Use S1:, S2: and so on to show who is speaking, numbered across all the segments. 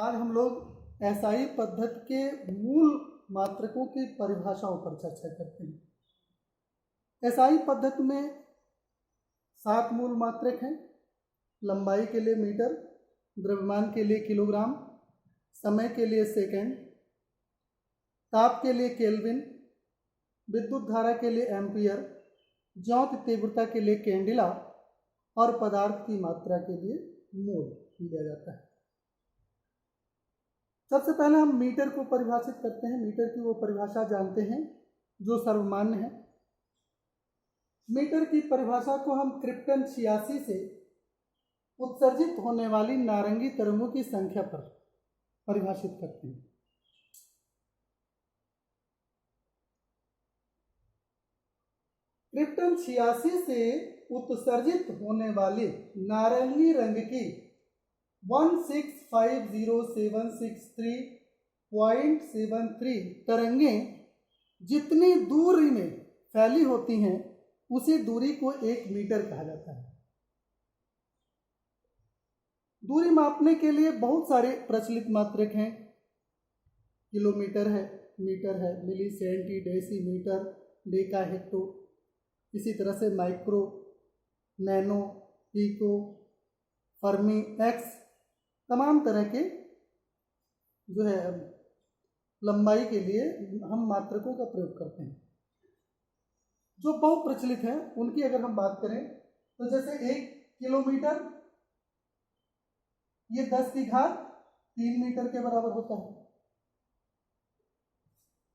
S1: आज हम लोग एसआई पद्धति के मूल मात्रकों की परिभाषाओं पर चर्चा करते हैं। एसआई पद्धति में 7 मूल मात्रक हैं। लंबाई के लिए मीटर, द्रव्यमान के लिए किलोग्राम, समय के लिए सेकंड, ताप के लिए केल्विन, विद्युत धारा के लिए एम्पियर, ज्योत तीव्रता के लिए कैंडिला और पदार्थ की मात्रा के लिए मोल लिया जाता है। सबसे पहले हम मीटर को परिभाषित करते हैं। मीटर की वो परिभाषा जानते हैं जो सर्वमान्य है। मीटर की परिभाषा को हम क्रिप्टन 86 से उत्सर्जित होने वाली नारंगी तरंगों की संख्या पर परिभाषित करते हैं। क्रिप्टन 86 से उत्सर्जित होने वाली नारंगी रंग की 1650763.73 तरंगें जितनी दूरी में फैली होती हैं उसी दूरी को 1 मीटर कहा जाता है। दूरी मापने के लिए बहुत सारे प्रचलित मात्रक हैं। किलोमीटर है, मीटर है, milli, centi, decimetre, deca, hecto, इसी तरह से micro, nano, pico, fermi, x, तमाम तरह के जो है लंबाई के लिए हम मात्रकों का प्रयोग करते हैं। जो बहुत प्रचलित है उनकी अगर हम बात करें तो जैसे 1 किलोमीटर ये 10⁻³ मीटर के बराबर होता है।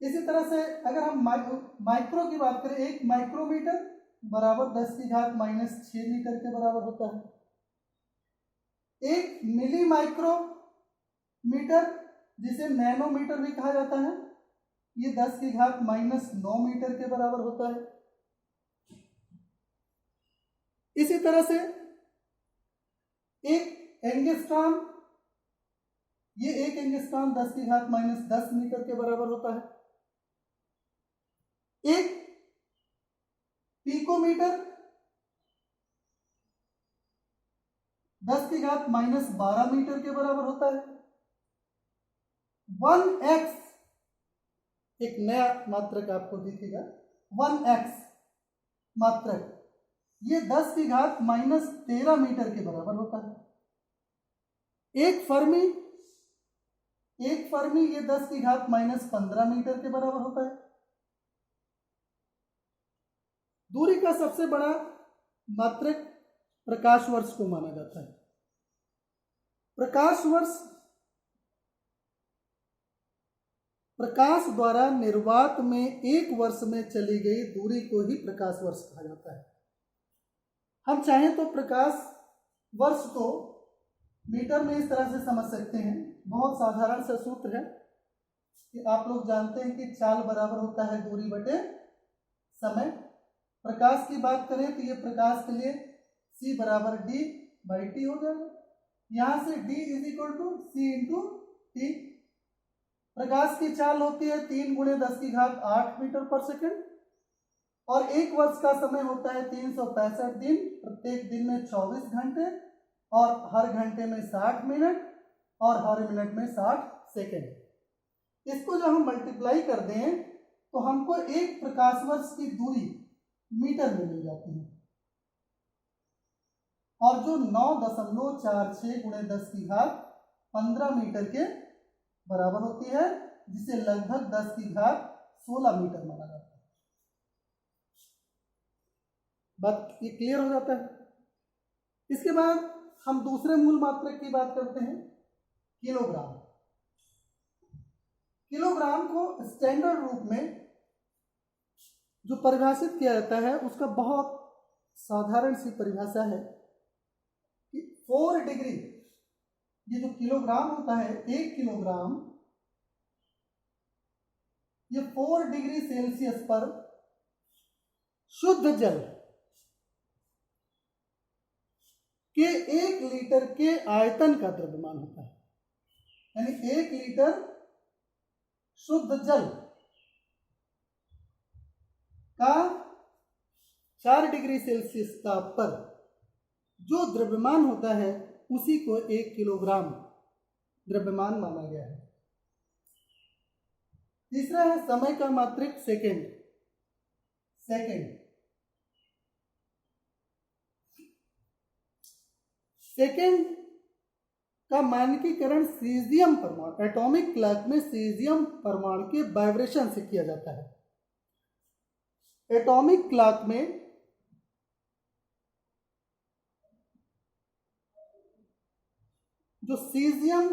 S1: इसी तरह से अगर हम माइक्रो की बात करें, 1 माइक्रोमीटर बराबर 10⁻⁻6 मीटर के बराबर होता है। 1 मिली माइक्रोमीटर जिसे नैनोमीटर भी कहा जाता है, ये 10⁻⁻9 मीटर के बराबर होता है। इसी तरह से 1 एंगस्ट्रॉम, ये 1 एंगस्ट्रॉम 10⁻⁻10 मीटर के बराबर होता है। 1 पिकोमीटर 10⁻12 मीटर के बराबर होता है। 1x, एक नया मात्रक आपको दिखेगा, 1x मात्रक, ये 10⁻13 मीटर के बराबर होता है। 1 फर्मी ये 10⁻15 मीटर के बराबर होता है। दूरी का सबसे बड़ा मात्रक प्रकाश वर्ष को माना जाता है। प्रकाश वर्ष प्रकाश द्वारा निर्वात में 1 वर्ष में चली गई दूरी को ही प्रकाश वर्ष कहा जाता है। हम चाहें तो प्रकाश वर्ष को मीटर में इस तरह से समझ सकते हैं। बहुत साधारण सा सूत्र है कि आप लोग जानते हैं कि चाल बराबर होता है दूरी बटे समय। प्रकाश की बात करें तो ये प्रकाश के लिए c बराबर d/t हो जाएगा। यहां से d = c × t। प्रकाश की चाल होती है 3 × 10⁸ मीटर पर सेकंड और 1 वर्ष का समय होता है 365 दिन, प्रत्येक दिन में 24 घंटे और हर घंटे में 60 मिनट और हर मिनट में 60 सेकंड। इसको जब हम मल्टीप्लाई कर दें तो हमको 1 प्रकाश वर्ष की दूरी मीटर में मिल जाती है और जो 9.46 × 10⁻15 मीटर के बराबर होती है, जिसे लगभग 10⁻16 मीटर माना जाता है। बात ये क्लियर हो जाता है। इसके बाद हम दूसरे मूल मात्रक की बात करते हैं, किलोग्राम। किलोग्राम को स्टैंडर्ड रूप में जो परिभाषित किया जाता है उसका बहुत साधारण सी परिभाषा है कि 4 डिग्री, ये जो किलोग्राम होता है, 1 किलोग्राम, ये 4 डिग्री सेल्सियस पर शुद्ध जल के 1 लीटर के आयतन का द्रव्यमान होता है। यानी 1 लीटर शुद्ध जल का 4 डिग्री सेल्सियस ताप पर जो द्रव्यमान होता है उसी को 1 किलोग्राम द्रव्यमान माना गया है। तीसरा है समय का मात्रक सेकेंड। सेकेंड का मानकीकरण सीजियम परमाणु, एटॉमिक क्लॉक में सीजियम परमाणु के वाइब्रेशन से किया जाता है। एटॉमिक क्लॉक में जो सीजियम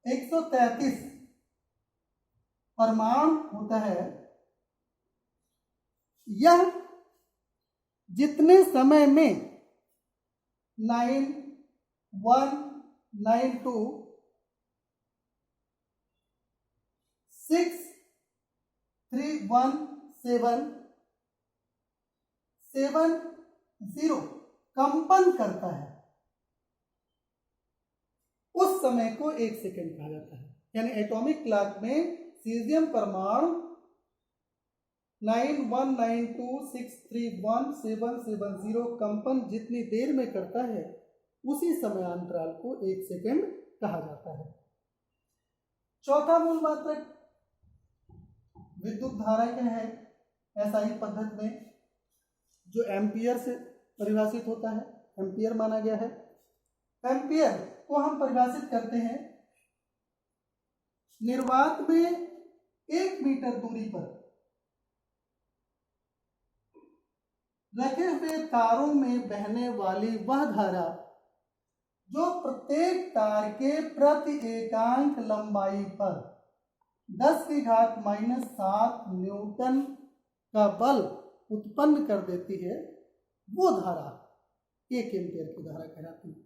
S1: 133 परमाणु होता है, यह जितने समय में 9192 631770 कंपन करता है, उस समय को 1 सेकेंड कहा जाता है। यानी एटॉमिक क्लॉक में सीजियम परमाणु 9192631770 कंपन जितनी देर में करता है, उसी समयांतराल को 1 सेकेंड कहा जाता है। चौथा मूल मात्रक विद्युत धारा का है एसआई पद्धति में, जो एम्पियर से परिभाषित होता है, एम्पियर माना गया है। एम्पियर को हम परिभाषित करते हैं निर्वात में 1 मीटर दूरी पर रखे हुए तारों में बहने वाली वह धारा जो प्रत्येक तार के प्रति एकांक लंबाई पर 10⁻⁷ न्यूटन का बल उत्पन्न कर देती है, वो धारा 1 एम्पियर की धारा कहलाती है।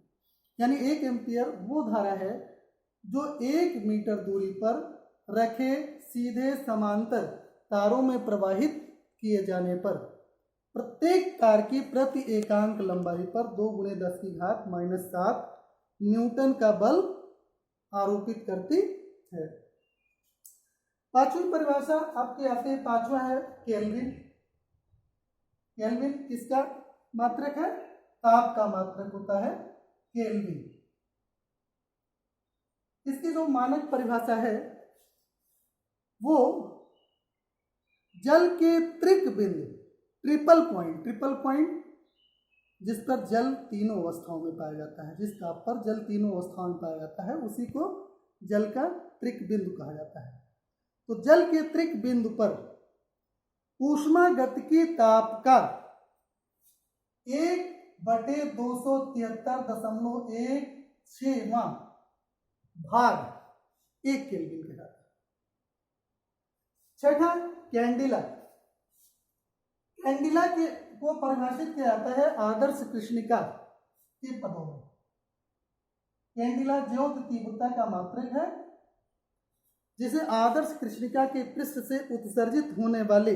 S1: यानी 1 एम्पियर वो धारा है जो 1 मीटर दूरी पर रखे सीधे समांतर तारों में प्रवाहित किए जाने पर प्रत्येक तार की प्रति एकांक लंबाई पर 2 × 10⁻⁷ न्यूटन का बल आरोपित करती है। पांचवी परिभाषा आपके आते हैं, पांचवा है केल्विन। केल्विन किसका मात्रक है? ताप का मात्रक होता है केल्विन। इसकी जो मानक परिभाषा है वो जल के त्रिक बिंदु, ट्रिपल पॉइंट जिस पर जल तीनों अवस्थाओं में पाया जाता है, जिस ताप पर जल तीनों अवस्थाओं में पाया जाता है, उसी को जल का त्रिक बिंदु कहा जाता है। तो जल के त्रिक बिंदु पर ऊष्मागतिकी ताप का 1/273.16वां भाग 1 केल्विन कहलाता है। छठा कैंडिला। कैंडिला के को परिभाषित किया जाता है आदर्श कृष्णिका के पदों में। कैंडिला ज्योत तीव्रता का मात्रक है, जिसे आदर्श कृष्णिका के पृष्ठ से उत्सर्जित होने वाले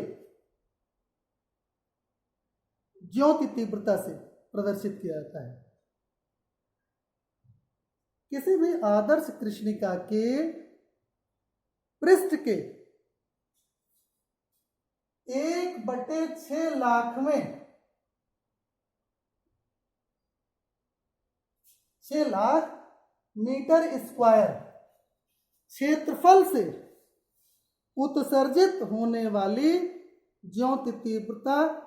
S1: ज्योति तीव्रता से प्रदर्शित किया जाता है। किसी भी आदर्श कृष्णिका के पृष्ठ के 1/6 लाख में 6 लाख मीटर स्क्वायर क्षेत्रफल से उत्सर्जित होने वाली ज्योति तीव्रता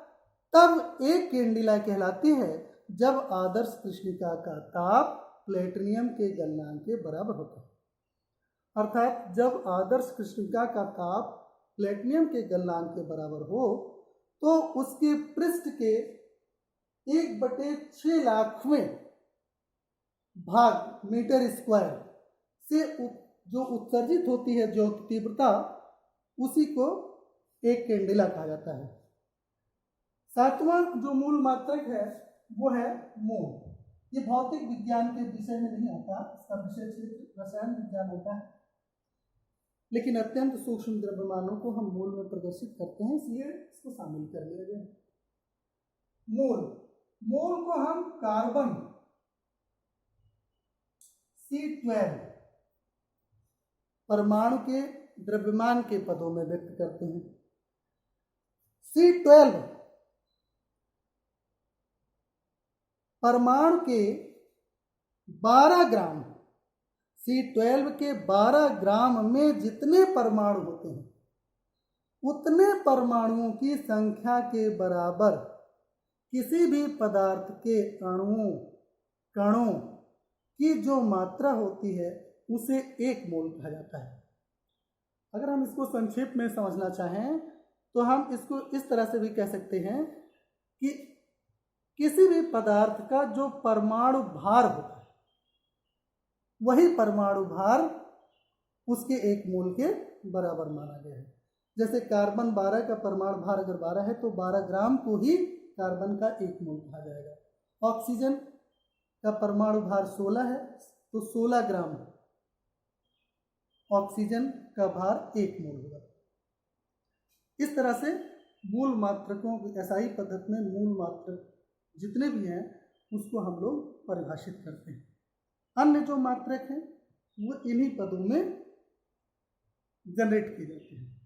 S1: तब 1 कैंडिला कहलाती है, जब आदर्श कृष्णिका का ताप प्लेटिनियम के गलनांक के बराबर होता है। अर्थात जब आदर्श कृष्णिका का ताप प्लेटिनियम के गलनांक के बराबर हो तो उसके पृष्ठ के 1/6 लाखवें भाग मीटर स्क्वायर से जो उत्सर्जित होती है ज्योति तीव्रता, उसी को 1 कैंडिला कहा जाता है। सातवां जो मूल मात्रक है वो है मोल। ये भौतिक विज्ञान के विषय में नहीं आता, इसका विषय क्षेत्र रसायन विज्ञान होता है, लेकिन अत्यंत सूक्ष्म द्रव्यमानों को हम मोल में प्रदर्शित करते हैं, इसलिए इसको शामिल कर लिया गया। मोल को हम कार्बन C12 परमाणु के द्रव्यमान के पदों में व्यक्त करते हैं। C12 परमाणु के 12 ग्राम, C12 के 12 ग्राम में जितने परमाणु होते हैं उतने परमाणुओं की संख्या के बराबर किसी भी पदार्थ के अणुओं कणों की जो मात्रा होती है उसे 1 मोल कहा जाता है। अगर हम इसको संक्षेप में समझना चाहें तो हम इसको इस तरह से भी कह सकते हैं कि किसी भी पदार्थ का जो परमाणु भार होता है वही परमाणु भार उसके 1 मोल के बराबर माना गया है। जैसे कार्बन 12 का परमाणु भार अगर 12 है तो 12 ग्राम को ही कार्बन का 1 मोल कहा जाएगा। ऑक्सीजन का परमाणु भार 16 है तो 16 ग्राम ऑक्सीजन का भार 1 मोल होगा। इस तरह से मूल मात्रकों एसआई पद्धति में मूल मात्रक जितने भी हैं उसको हम लोग परिभाषित करते हैं। अन्य जो मात्रक हैं वो इन्हीं पदों में जनरेट किए जाते हैं।